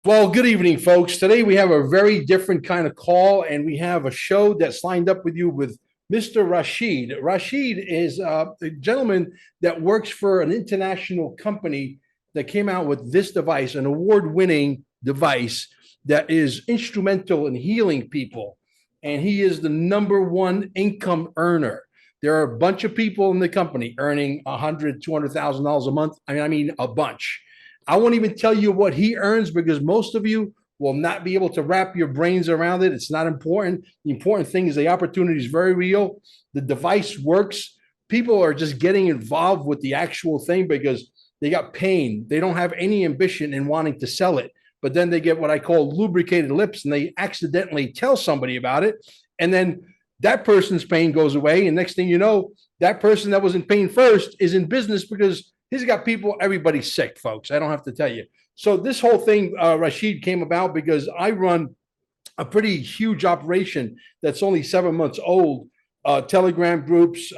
Well, good evening, folks. Today we have a very different kind of call, and we have a show that's lined up with you with Mr. Rashid. Rashid is a gentleman that works for an international company that came out with this device, an award-winning device that is instrumental in healing people. And he is the number one income earner. There are a bunch of people in the company earning $100,000, $200,000 a month. I mean, a bunch. I won't even tell you what he earns because most of you will not be able to wrap your brains around it. It's not important. The important thing is the opportunity is very real. The device works. People are just getting involved with the actual thing because they got pain. They don't have any ambition in wanting to sell it. But then they get what I call lubricated lips and they accidentally tell somebody about it. And then that person's pain goes away. And next thing you know, that person that was in pain first is in business because he's got people, everybody's sick, folks. I don't have to tell you. So this whole thing, Rashid, came about because I run a pretty huge operation that's only 7 months old. Telegram groups,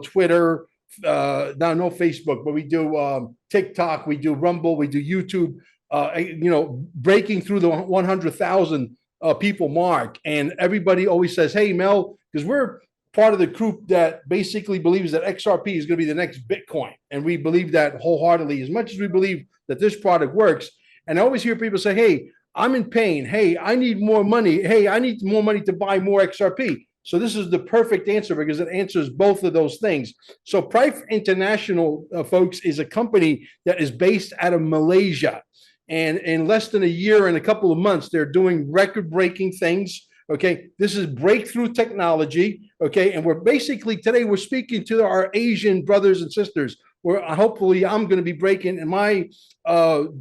Twitter, no Facebook, but we do TikTok, we do Rumble, we do YouTube. Breaking through the 100,000 people mark, and everybody always says, "Hey, Mel," because we're part of the group that basically believes that XRP is going to be the next Bitcoin. And we believe that wholeheartedly, as much as we believe that this product works. And I always hear people say, "Hey, I'm in pain. Hey, I need more money. Hey, I need more money to buy more XRP." So this is the perfect answer because it answers both of those things. So Price International, folks, is a company that is based out of Malaysia. And in less than a year and a couple of months, they're doing record-breaking things. Okay, this is breakthrough technology. Okay, and we're basically today we're speaking to our Asian brothers and sisters. Where hopefully I'm going to be breaking in my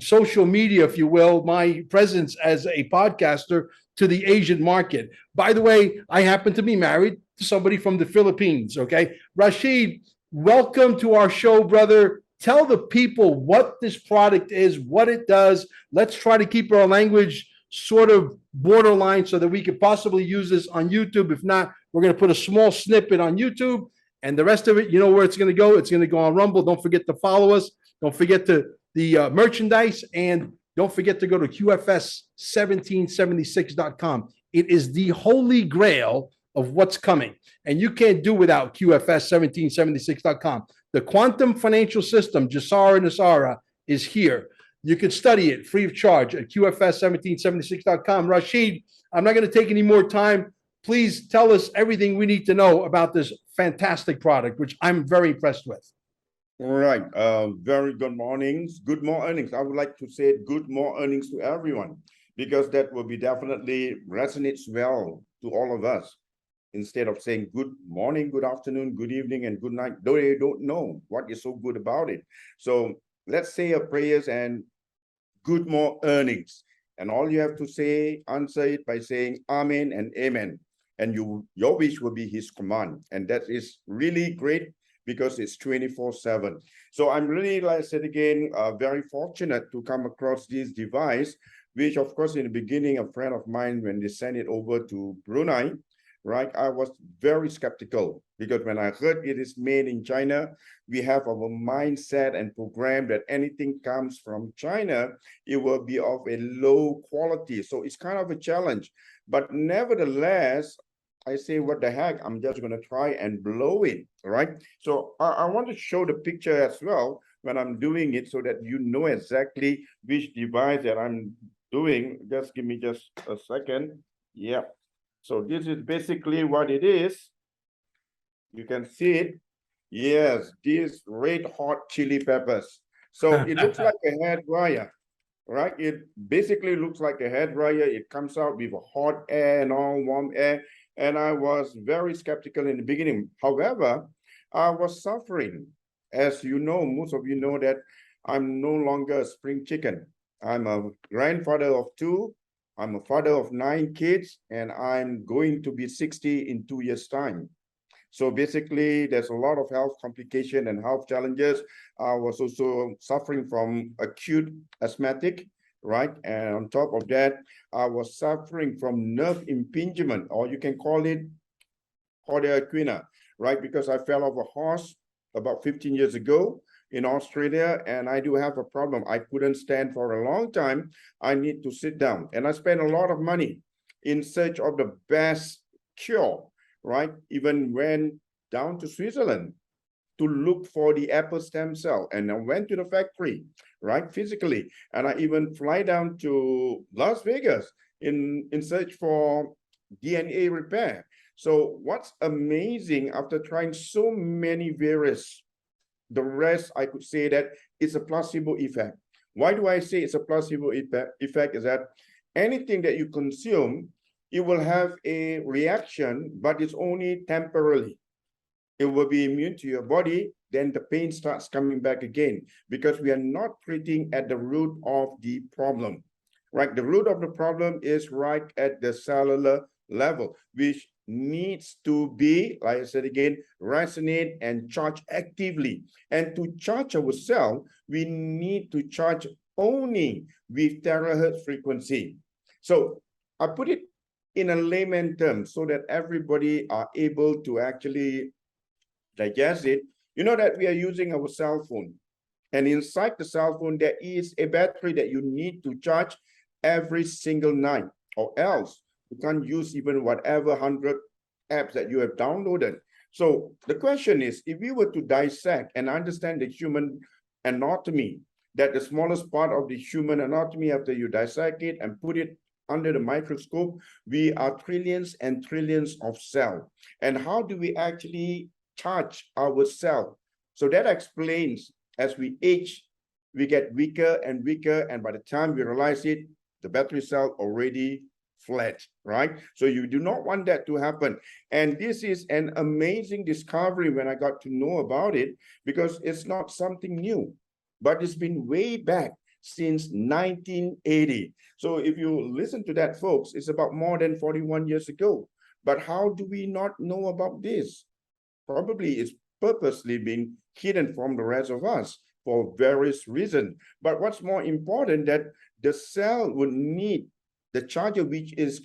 social media, if you will, my presence as a podcaster to the Asian market. By the way, I happen to be married to somebody from the Philippines. Okay, Rashid, welcome to our show, brother. Tell the people what this product is, what it does. Let's try to keep our language sort of borderline so that we could possibly use this on YouTube. If not, we're going to put a small snippet on YouTube and the rest of it, you know where it's going to go. It's going to go on Rumble. Don't forget to follow us. Don't forget the merchandise, and don't forget to go to QFS1776.com. It is the holy grail of what's coming, and you can't do without QFS1776.com. The quantum financial system, Jasara Nasara, is here. You can study it free of charge at QFS1776.com. Rashid, I'm not going to take any more time. Please tell us everything we need to know about this fantastic product, which I'm very impressed with. All right. Very good mornings. Good mornings. I would like to say good mornings to everyone, because that will be definitely resonates well to all of us. Instead of saying good morning, good afternoon, good evening, and good night, though they don't know what is so good about it. So let's say a prayers and good more earnings. And all you have to say, answer it by saying Amen and Amen. And your wish will be his command. And that is really great because it's 24/7. So I'm really, like I said again, very fortunate to come across this device, which of course in the beginning, a friend of mine, when they sent it over to Brunei, right, I was very skeptical because when I heard it is made in China, we have our mindset and program that anything comes from China, it will be of a low quality. So it's kind of a challenge. But nevertheless, I say, what the heck, I'm just going to try and blow it, right? So I want to show the picture as well when I'm doing it so that you know exactly which device that I'm doing. Just give me just a second. Yeah. So this is basically what it is. You can see it. Yes, these red hot chili peppers. So it looks like a hair dryer, right? It basically looks like a hair dryer. It comes out with hot air and all warm air. And I was very skeptical in the beginning. However, I was suffering. As you know, most of you know that I'm no longer a spring chicken. I'm a grandfather of 2. I'm a father of 9 kids, and I'm going to be 60 in 2 years' time. So basically, there's a lot of health complication and health challenges. I was also suffering from acute asthmatic, right? And on top of that, I was suffering from nerve impingement, or you can call it cordia equina, right? Because I fell off a horse about 15 years ago, in Australia, and I do have a problem. I couldn't stand for a long time. I need to sit down, and I spend a lot of money in search of the best cure, right? Even went down to Switzerland to look for the apple stem cell, and I went to the factory, right, physically, and I even fly down to Las Vegas in search for DNA repair. So what's amazing, after trying so many various, the rest I could say that it's a placebo effect. Why do I say it's a placebo effect? Is that anything that you consume, it will have a reaction, but it's only temporarily. It will be immune to your body, then the pain starts coming back again, because we are not treating at the root of the problem, right? The root of the problem is right at the cellular level, which needs to be, like I said again, resonate and charge actively. And to charge our cell, we need to charge only with terahertz frequency. So I put it in a layman term so that everybody are able to actually digest it. You know that we are using our cell phone, and inside the cell phone there is a battery that you need to charge every single night, or else you can't use even whatever 100 apps that you have downloaded. So the question is, if we were to dissect and understand the human anatomy, that the smallest part of the human anatomy, after you dissect it and put it under the microscope, we are trillions and trillions of cells. And how do we actually charge our cell? So that explains, as we age, we get weaker and weaker, and by the time we realize it, the battery cell already flat, right? So you do not want that to happen. And this is an amazing discovery when I got to know about it, because it's not something new, but it's been way back since 1980. So if you listen to that, folks, it's about more than 41 years ago. But how do we not know about this? Probably it's purposely being hidden from the rest of us for various reasons. But what's more important, that the cell would need the charger, which is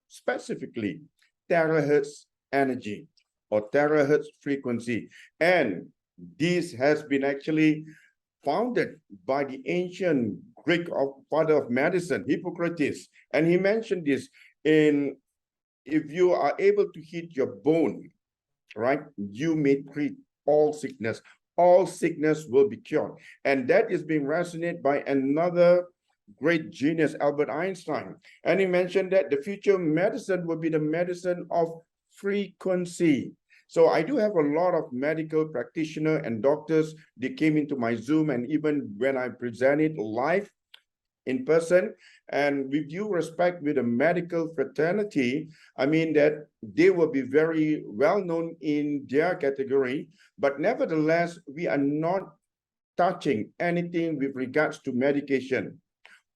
specifically terahertz energy or terahertz frequency. And this has been actually founded by the ancient Greek father of medicine, Hippocrates. And he mentioned this in, if you are able to hit your bone, right, you may treat all sickness. All sickness will be cured. And that is being resonated by another great genius, Albert Einstein. And he mentioned that the future medicine will be the medicine of frequency. So I do have a lot of medical practitioners and doctors. They came into my Zoom, and even when I presented live in person, and with due respect with the medical fraternity, I mean that they will be very well known in their category, but nevertheless, we are not touching anything with regards to medication.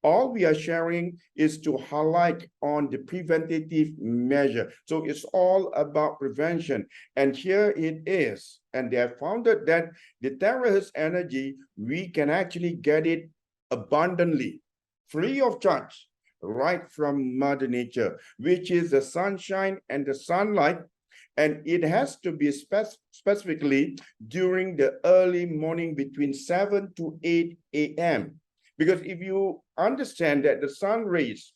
All we are sharing is to highlight on the preventative measure. So it's all about prevention. And here it is. And they have found that the terahertz energy, we can actually get it abundantly, free of charge, right from Mother Nature, which is the sunshine and the sunlight. And it has to be specifically during the early morning between 7 to 8 a.m. Because if you understand that the sun rays,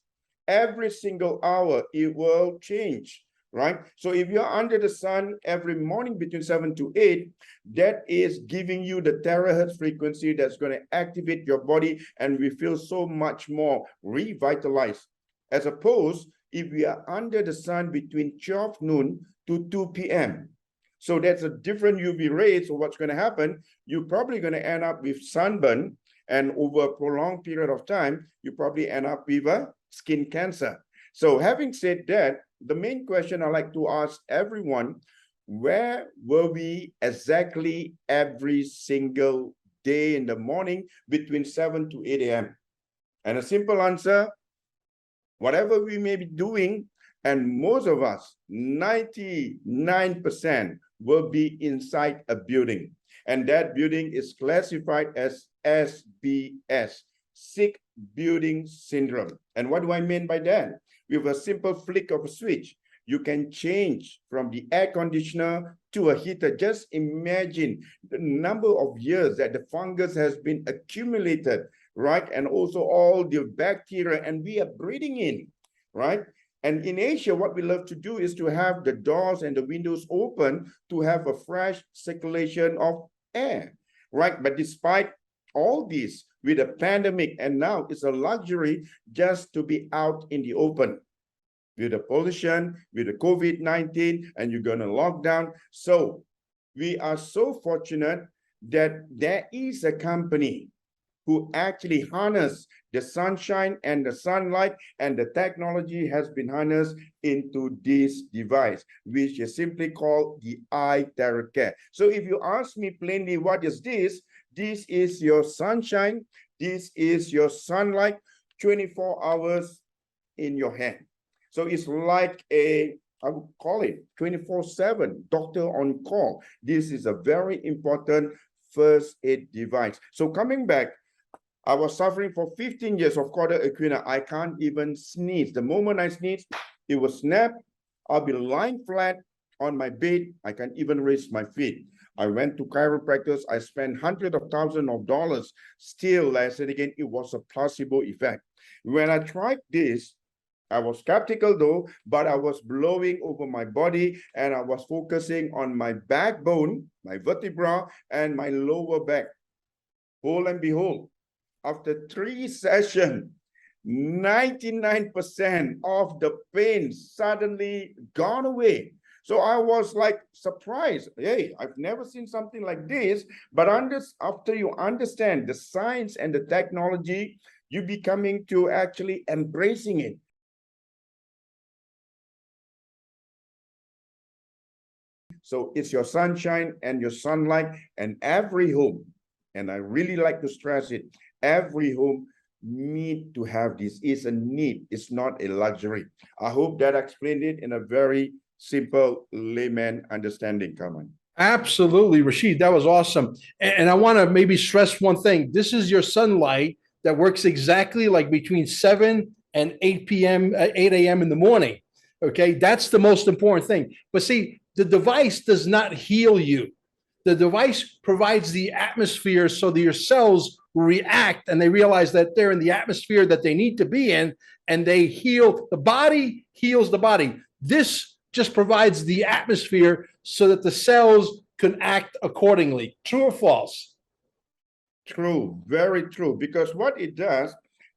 every single hour, it will change, right? So if you're under the sun every morning between 7 to 8, that is giving you the terahertz frequency that's going to activate your body, and we feel so much more revitalized. As opposed, if we are under the sun between 12 noon to 2 p.m. So that's a different UV rate. So what's going to happen? You're probably going to end up with sunburn, and over a prolonged period of time, you probably end up with a skin cancer. So having said that, the main question I like to ask everyone, where were we exactly every single day in the morning between 7 to 8 a.m.? And a simple answer, whatever we may be doing, and most of us, 99%, will be inside a building. And that building is classified as SBS, Sick Building Syndrome. And what do I mean by that? With a simple flick of a switch, you can change from the air conditioner to a heater. Just imagine the number of years that the fungus has been accumulated, right? And also all the bacteria, and we are breathing in, right? And in Asia, what we love to do is to have the doors and the windows open to have a fresh circulation of air, right? But despite all this, with a pandemic, and now it's a luxury just to be out in the open with the pollution, with the COVID-19, and you're going to lock down. So we are so fortunate that there is a company who actually harness the sunshine and the sunlight, and the technology has been harnessed into this device, which is simply called the iTerracare. So if you ask me plainly, what is this? This is your sunshine. This is your sunlight, 24 hours in your hand. So it's like I would call it 24/7 doctor on call. This is a very important first aid device. So coming back, I was suffering for 15 years of cauda equina. I can't even sneeze. The moment I sneeze, it will snap. I'll be lying flat on my bed. I can't even raise my feet. I went to chiropractors. I spent hundreds of thousands of dollars. Still, I said again, it was a placebo effect. When I tried this, I was skeptical though, but I was blowing over my body, and I was focusing on my backbone, my vertebra, and my lower back. Lo and behold, after 3 sessions, 99% of the pain suddenly gone away. So I was like surprised. Hey, I've never seen something like this. But after you understand the science and the technology, you becoming to actually embracing it. So it's your sunshine and your sunlight, and every home, and I really like to stress it, every home need to have this. It's a need. It's not a luxury. I hope that explained it in a very simple layman understanding, Kaman. Absolutely, Rashid. That was awesome. And I want to maybe stress one thing. This is your sunlight that works exactly like between 7 and 8 p.m., 8 a.m. in the morning. Okay, that's the most important thing. But see, the device does not heal you. The device provides the atmosphere so that your cells react and they realize that they're in the atmosphere that they need to be in, and they heal. The body heals the body. This just provides the atmosphere so that the cells can act accordingly. True or false? True, very true. Because what it does,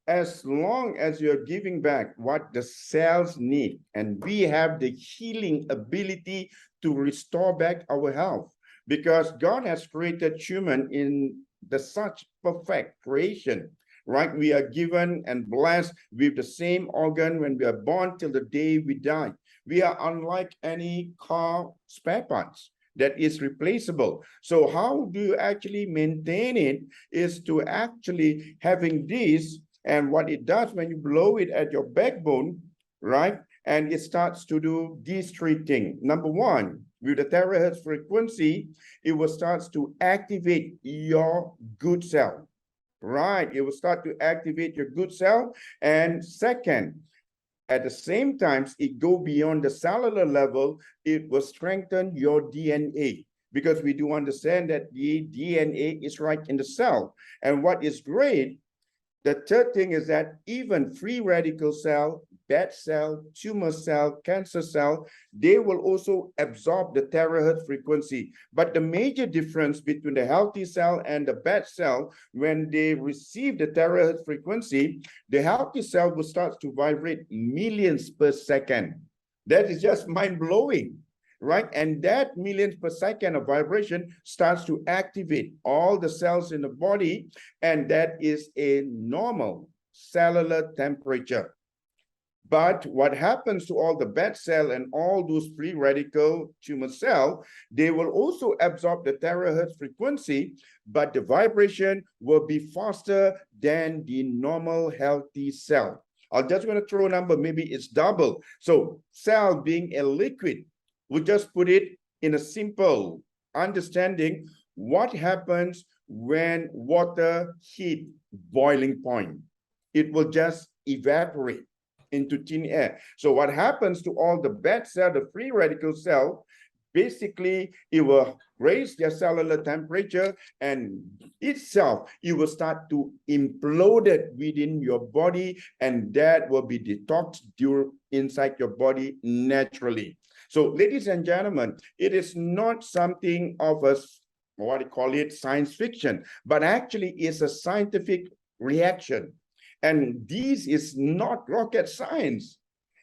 as long as you're giving back what the cells need, and we have the healing ability to restore back our health, because God has created human in the such perfect creation, right? We are given and blessed with the same organ when we are born till the day we die. We are unlike any car spare parts that is replaceable. So how do you actually maintain it is to actually having this, and what it does when you blow it at your backbone, right? And it starts to do these three things. Number one, with the terahertz frequency, it will start to activate your good cell, right? It will start to activate your good cell. And second, at the same time, it go beyond the cellular level, it will strengthen your DNA, because we do understand that the DNA is right in the cell. And what is great, the third thing is that even free radical cell, bad cell, tumor cell, cancer cell, they will also absorb the terahertz frequency. But the major difference between the healthy cell and the bad cell, when they receive the terahertz frequency, the healthy cell will start to vibrate millions per second. That is just mind-blowing, right? And that millions per second of vibration starts to activate all the cells in the body, and that is a normal cellular temperature. But what happens to all the bad cell and all those free radical tumor cell, they will also absorb the terahertz frequency, but the vibration will be faster than the normal healthy cell. I'm just going to throw a number, maybe it's double. So cell being a liquid, we just put it in a simple understanding. What happens when water hit boiling point? It will just evaporate into thin air. So what happens to all the bad cell, the free radical cell, basically it will raise your cellular temperature, and itself it will start to implode it within your body, and that will be detoxed inside your body naturally. So ladies and gentlemen, it is not something of a, what do you call it, science fiction, but actually is a scientific reaction. And this is not rocket science.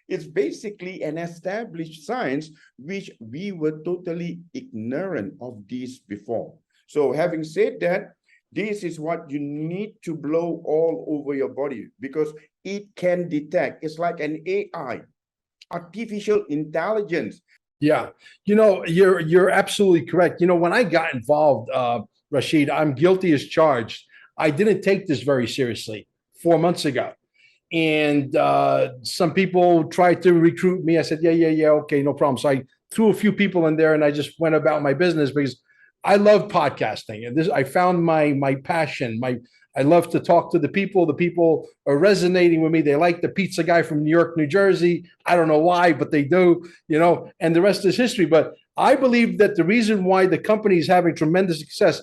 It's basically an established science which we were totally ignorant of this before. So having said that, this is what you need to blow all over your body, because it can detect. It's like an AI, artificial intelligence. Yeah, you're absolutely correct. When I got involved, Rashid, I'm guilty as charged. I didn't take this very seriously 4 months ago, and some people tried to recruit me. I said, yeah, okay, no problem. So I threw a few people in there, and I just went about my business because I love podcasting, and I found my passion. I love to talk to the people. The people are resonating with me. They like the pizza guy from New York, New Jersey. I don't know why, but they do, and the rest is history. But I believe that the reason why the company is having tremendous success,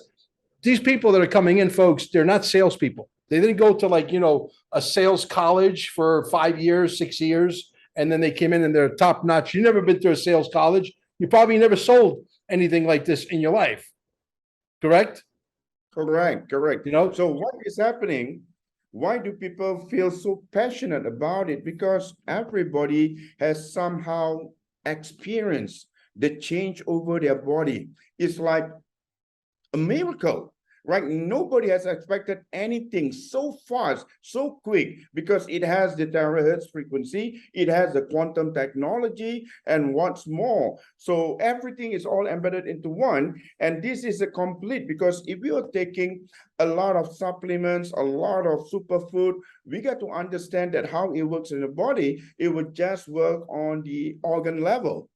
these people that are coming in, folks, they're not salespeople. They didn't go to a sales college for 5 years, 6 years, and then they came in and they're top notch. You've never been to a sales college. You probably never sold anything like this in your life. Correct? Correct. You know, So what is happening? Why do people feel so passionate about it? Because everybody has somehow experienced the change over their body. It's like a miracle, right? Nobody has expected anything so fast, so quick, because it has the terahertz frequency, it has the quantum technology, and what's more. So everything is all embedded into one, and this is a complete, because if we are taking a lot of supplements, a lot of superfood, we got to understand that how it works in the body, it would just work on the organ level.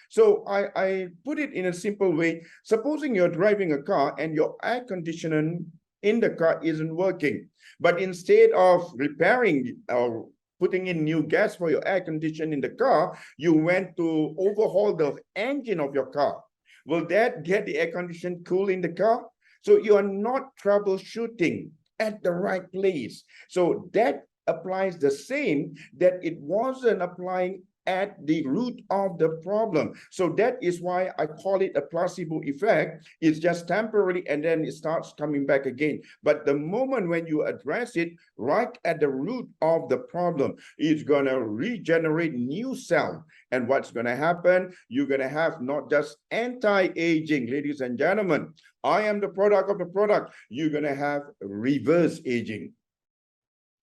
So I put it in a simple way. Supposing you're driving a car and your air conditioning in the car isn't working, but instead of repairing or putting in new gas for your air conditioning in the car, you went to overhaul the engine of your car. Will that get the air condition cool in the car? So you are not troubleshooting at the right place. So that applies the same that it wasn't applying at the root of the problem. So that is why I call it a placebo effect. It's just temporary and then it starts coming back again. But the moment when you address it right at the root of the problem, it's going to regenerate new cell. And what's going to happen? You're going to have not just anti-aging, ladies and gentlemen. I am the product of the product. You're going to have reverse aging.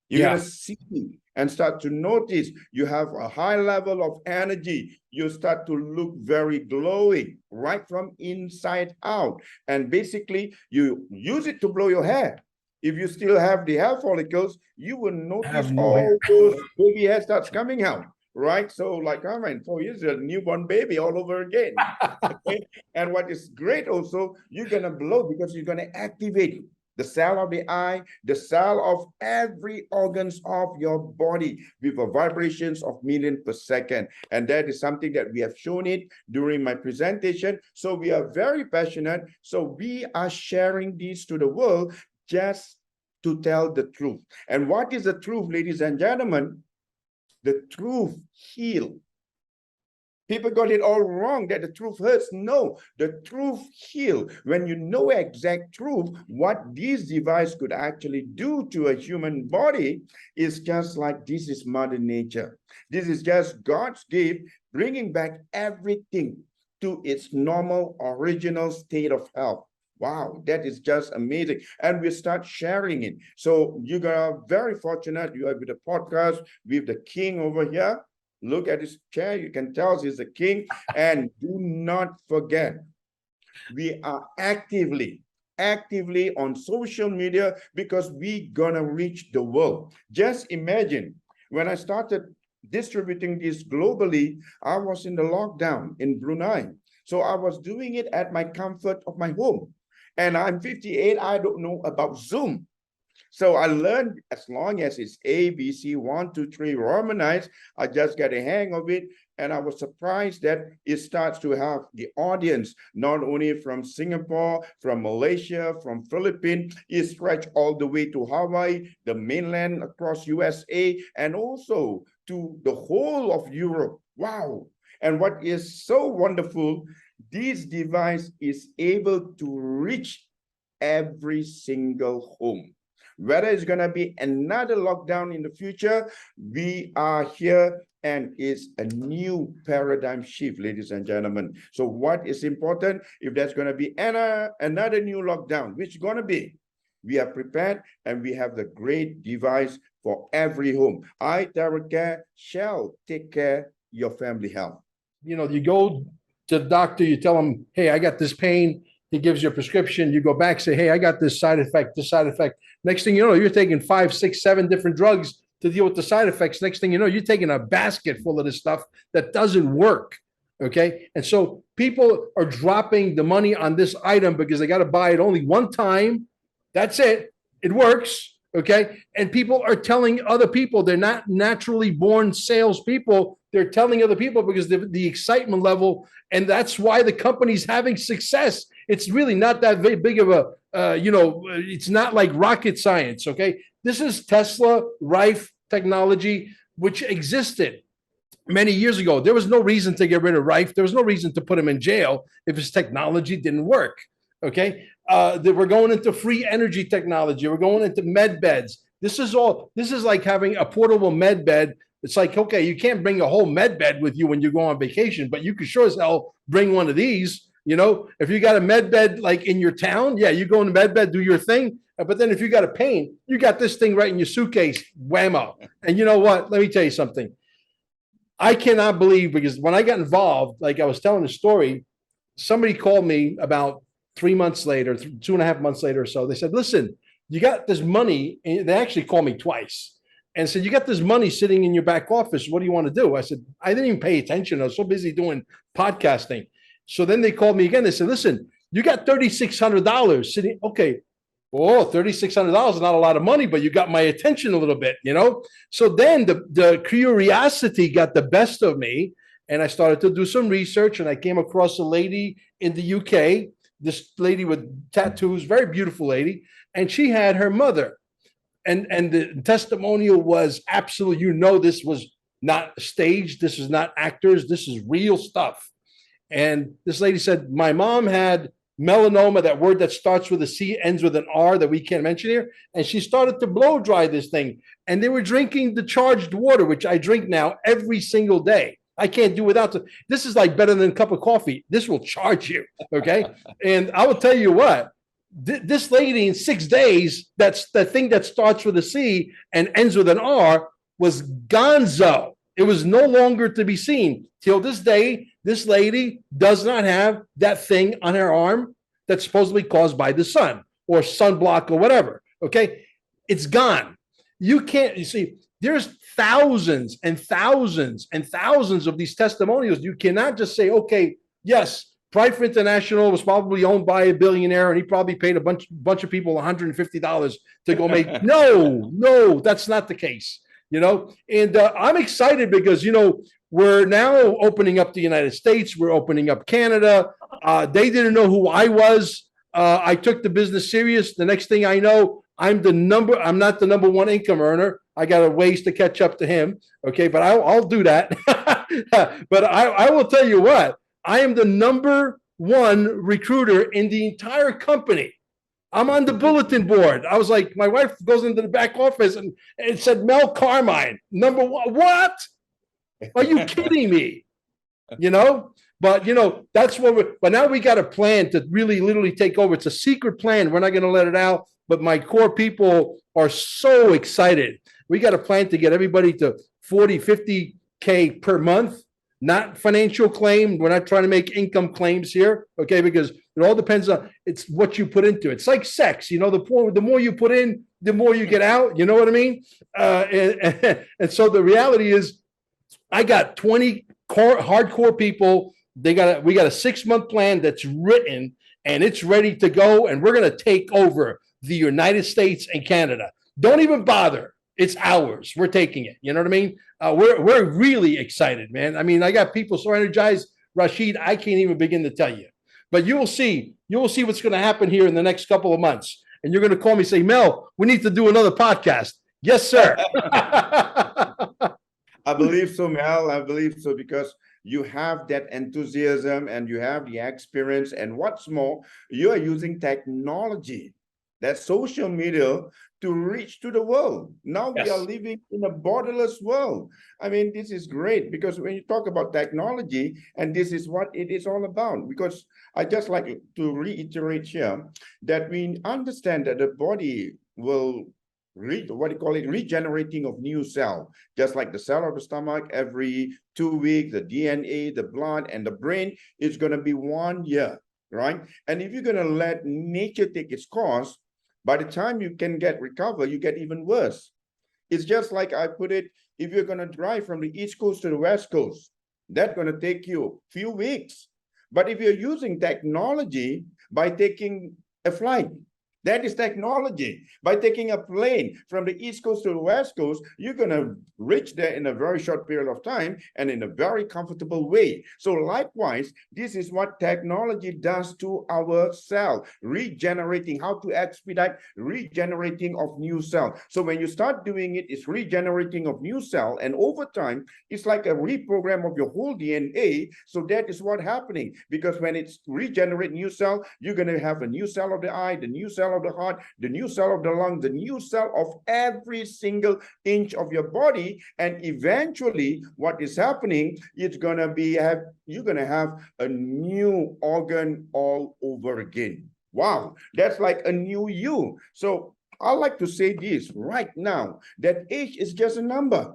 You're going to see and start to notice you have a high level of energy. You start to look very glowing right from inside out. And basically, you use it to blow your hair. If you still have the hair follicles, you will notice all those baby hair starts coming out. Right? So like, I mean, 4 years, a newborn baby all over again. Okay? And what is great also, you're going to blow because you're going to activate the cell of the eye, the cell of every organs of your body with a vibrations of million per second. And that is something that we have shown it during my presentation. So we are very passionate. So we are sharing this to the world just to tell the truth. And what is the truth, ladies and gentlemen? The truth heals. People got it all wrong that the truth hurts. No, the truth heals. When you know exact truth, what this device could actually do to a human body is just like this is Mother Nature. This is just God's gift, bringing back everything to its normal, original state of health. Wow, that is just amazing. And we start sharing it. So you are very fortunate. You are with the podcast with the king over here. Look at his chair. You can tell he's the king. And do not forget, we are actively on social media because we're gonna reach the world. Just imagine when I started distributing this globally, I was in the lockdown in Brunei. So I was doing it at my comfort of my home. And I'm 58, I don't know about Zoom. So I learned as long as it's A, B, C, 1, 2, 3 Romanized, I just get a hang of it. And I was surprised that it starts to have the audience, not only from Singapore, from Malaysia, from Philippines, it stretched all the way to Hawaii, the mainland across USA, and also to the whole of Europe. Wow. And what is so wonderful, this device is able to reach every single home. Whether it's going to be another lockdown in the future, we are here, and it's a new paradigm shift, ladies and gentlemen. So what is important, if there's going to be another new lockdown, which is going to be, we are prepared, and we have the great device for every home. iTerracare shall take care your family health. You know, you go to the doctor, you tell him, hey, I got this pain. He gives you a prescription. You go back, say, hey, I got this side effect, this side effect. Next thing you know, you're taking 5, 6, 7 different drugs to deal with the side effects. Next thing you know, you're taking a basket full of this stuff that doesn't work. Okay. And so people are dropping the money on this item because they got to buy it only one time. That's it. It works. Okay. And people are telling other people, they're not naturally born salespeople. They're telling other people because the excitement level, and that's why the company's having success. It's really not that big of a, it's not like rocket science. Okay. This is Tesla Rife technology, which existed many years ago. There was no reason to get rid of Rife. There was no reason to put him in jail if his technology didn't work. Okay. We're going into free energy technology. We're going into med beds. This is like having a portable med bed. It's like, okay, you can't bring a whole med bed with you when you go on vacation, but you can sure as hell bring one of these. You know, if you got a med bed like in your town, yeah, you go in the med bed, do your thing. But then if you got a pain, you got this thing right in your suitcase, whammo. And you know what? Let me tell you something. I cannot believe, because when I got involved, like I was telling the story, somebody called me about 3 months later, 2.5 months later or so. They said, listen, you got this money. And they actually called me twice and said, you got this money sitting in your back office. What do you want to do? I said, I didn't even pay attention. I was so busy doing podcasting. So then they called me again. They said, listen, you got $3,600 sitting. Okay. Oh, $3,600 is not a lot of money, but you got my attention a little bit, you know? So then the curiosity got the best of me, and I started to do some research, and I came across a lady in the UK, this lady with tattoos, very beautiful lady, and she had her mother. And the testimonial was absolute, this was not staged, this is not actors, this is real stuff. And this lady said, my mom had melanoma, that word that starts with a C, ends with an R that we can't mention here. And she started to blow dry this thing. And they were drinking the charged water, which I drink now every single day. I can't do without this is like better than a cup of coffee. This will charge you. Okay. And I will tell you what, this lady in 6 days, that's the thing that starts with a C and ends with an R, was gonzo. It was no longer to be seen. Till this day, this lady does not have that thing on her arm that's supposedly caused by the sun or sunblock or whatever. Okay. It's gone. You see, there's thousands and thousands and thousands of these testimonials. You cannot just say, okay, yes, Pride International was probably owned by a billionaire and he probably paid a bunch of people $150 to go make. No, that's not the case. And I'm excited because, we're now opening up the United States. We're opening up Canada. They didn't know who I was. I took the business serious. The next thing I know, I'm not the number one income earner. I got a ways to catch up to him. Okay. But I'll do that. But I will tell you what, I am the number one recruiter in the entire company. I'm on the bulletin board. I was like, my wife goes into the back office and it said Mel Carmine, number one. What? Are you kidding me? But that's what but now we got a plan to really literally take over. It's a secret plan. We're not going to let it out, but my core people are so excited. We got a plan to get everybody to 40, 50K per month, not financial claim. We're not trying to make income claims here. Okay. Because it all depends on, it's what you put into it. It's like sex, the more you put in, the more you get out. You know what I mean? And so the reality is, I got 20 hardcore people. We got a 6-month plan that's written and it's ready to go. And we're going to take over the United States and Canada. Don't even bother. it's ours. We're taking it. You know what I mean? We're really excited, man. I mean, I got people so energized, Rashid, I can't even begin to tell you. But you will see what's going to happen here in the next couple of months. And you're going to call me and say, Mel, we need to do another podcast. Yes, sir. I believe so, Mel. I believe so because you have that enthusiasm and you have the experience. And what's more, you are using technology, that social media, to reach to the world. Now we are Yes. living in a borderless world. I mean, this is great because when you talk about technology, and this is what it is all about, because I just like to reiterate here that we understand that the body will regenerating of new cell, just like the cell of the stomach every 2 weeks, the DNA, the blood, and the brain is going to be 1 year, right? And if you're going to let nature take its course, by the time you can recover, you get even worse. It's just like I put it, if you're going to drive from the East Coast to the West Coast, that's going to take you a few weeks. But if you're using technology by taking a flight, that is technology. By taking a plane from the East Coast to the West Coast, you're going to reach there in a very short period of time and in a very comfortable way. So likewise, this is what technology does to our cell, regenerating, how to expedite regenerating of new cell. So when you start doing it, it's regenerating of new cell. And over time, it's like a reprogram of your whole DNA. So that is what's happening. Because when it's regenerate new cell, you're going to have a new cell of the eye, the new cell of the heart, the new cell of the lung, the new cell of every single inch of your body. And eventually what is happening, it's going to be, you're going to have a new organ all over again. Wow, that's like a new you. So I like to say this right now, that age is just a number.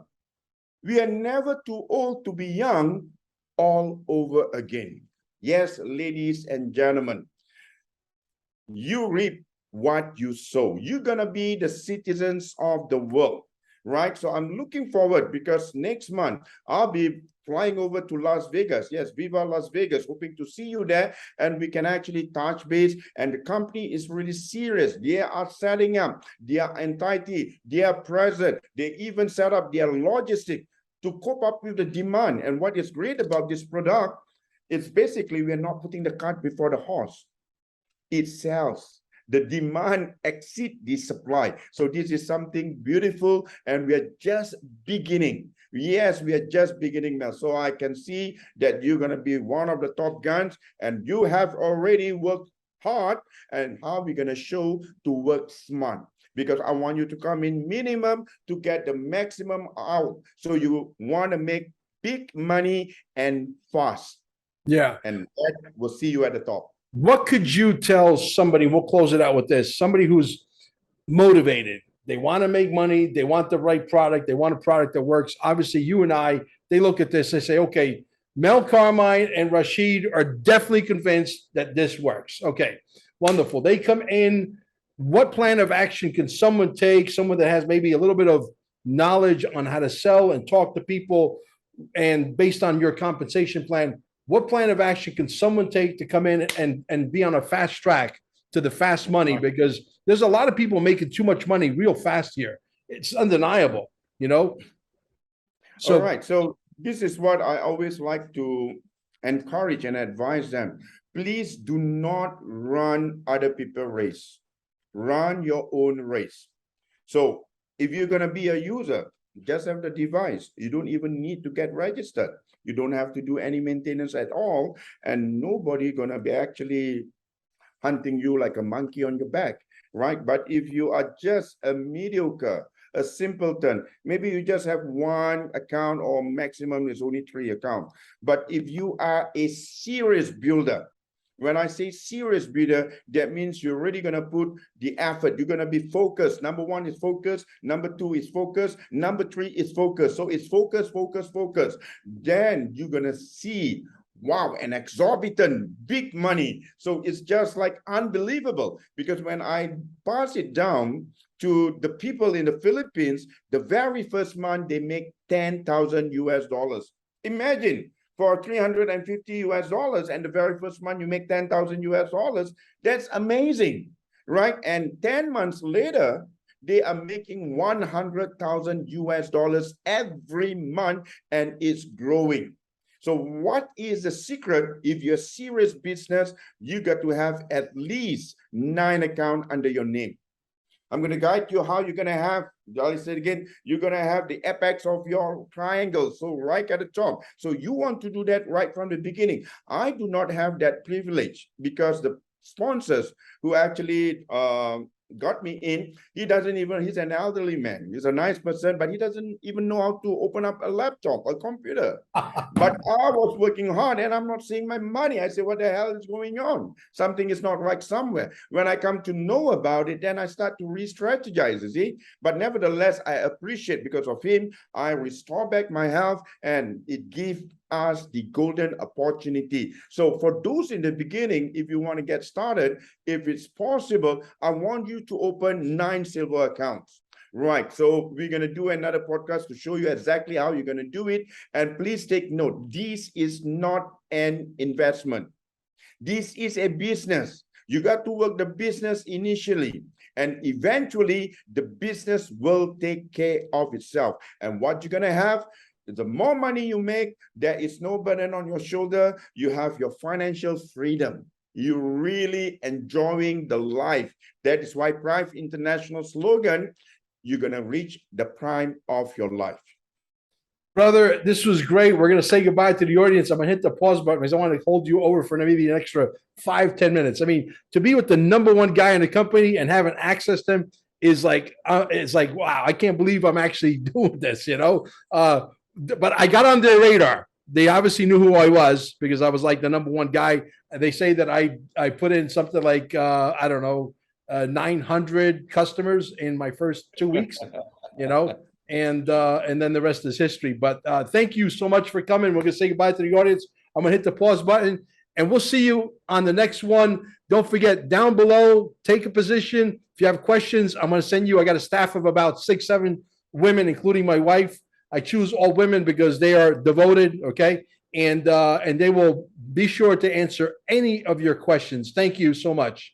We are never too old to be young all over again. Yes, ladies and gentlemen, you reap what you sow. You're going to be the citizens of the world, right? So I'm looking forward because next month I'll be flying over to Las Vegas. Yes, Viva Las Vegas, hoping to see you there and we can actually touch base. And the company is really serious. They are setting up their entity, their present. They even set up their logistic to cope up with the demand. And what is great about this product, it's basically we're not putting the cart before the horse. It sells. The demand exceeds the supply. So this is something beautiful and we are just beginning. Yes, we are just beginning now. So I can see that you're going to be one of the top guns and you have already worked hard. And how we're going to show to work smart. Because I want you to come in minimum to get the maximum out. So you want to make big money and fast. Yeah. And that will see you at the top. What could you tell somebody? We'll close it out with this. Somebody who's motivated. They want to make money. They want the right product. They want a product that works. Obviously, you and I, they look at this, they say, okay, Mel Carmine and Rashid are definitely convinced that this works. Okay, wonderful. They come in. What plan of action can someone take? Someone that has maybe a little bit of knowledge on how to sell and talk to people, and based on your compensation plan, what plan of action can someone take to come in and be on a fast track to the fast money? Because there's a lot of people making too much money real fast here. It's undeniable, you know? So, all right. So this is what I always like to encourage and advise them. Please do not run other people's race. Run your own race. So if you're going to be a user, just have the device. You don't even need to get registered. You don't have to do any maintenance at all. And nobody going to be actually hunting you like a monkey on your back, right? But if you are just a mediocre, a simpleton, maybe you just have one account or maximum is only 3 accounts. But if you are a serious builder, when I say serious builder, that means you're really going to put the effort. You're going to be focused. Number 1 is focus. Number 2 is focus. Number 3 is focus. So it's focus, focus, focus. Then you're going to see, wow, an exorbitant big money. So it's just like unbelievable, because when I pass it down to the people in the Philippines, the very first month they make 10,000 US dollars. Imagine, for 350 US dollars, and the very first month you make 10,000 US dollars. That's amazing, right? And 10 months later, they are making 100,000 US dollars every month, and it's growing. So what is the secret? If you're a serious business, you got to have at least 9 accounts under your name. I'm going to guide you how you're going to have, I'll say it again, you're going to have the apex of your triangle. So right at the top. So you want to do that right from the beginning. I do not have that privilege because the sponsors who actually got me in, he's an elderly man. He's a nice person, but he doesn't even know how to open up a laptop, a computer. But I was working hard and I'm not seeing my money. I say, what the hell is going on? Something is not right somewhere. When I come to know about it, then I start to re-strategize, you see. But nevertheless, I appreciate because of him, I restore back my health, and it gives us the golden opportunity. So for those in the beginning, if you want to get started, if it's possible, I want you to open 9 silver accounts. Right. So we're going to do another podcast to show you exactly how you're going to do it. And please take note, this is not an investment. This is a business. You got to work the business initially, and eventually the business will take care of itself. And what you're going to have, the more money you make, there is no burden on your shoulder. You have your financial freedom. You're really enjoying the life. That is why Prime International slogan, you're going to reach the prime of your life. Brother, this was great. We're going to say goodbye to the audience. I'm going to hit the pause button because I want to hold you over for maybe an extra 5-10 minutes. I mean, to be with the #1 guy in the company and having access to him is like, it's like, wow, I can't believe I'm actually doing this, you know? But I got on their radar. They obviously knew who I was because I was like the #1 guy. They say that I put in something like, I don't know, 900 customers in my first 2 weeks, you know? And then the rest is history. But thank you so much for coming. We're going to say goodbye to the audience. I'm going to hit the pause button, and we'll see you on the next one. Don't forget, down below, take a position. If you have questions, I'm going to send you. I got a staff of about 6-7 women, including my wife. I choose all women because they are devoted, okay? And they will be sure to answer any of your questions. Thank you so much.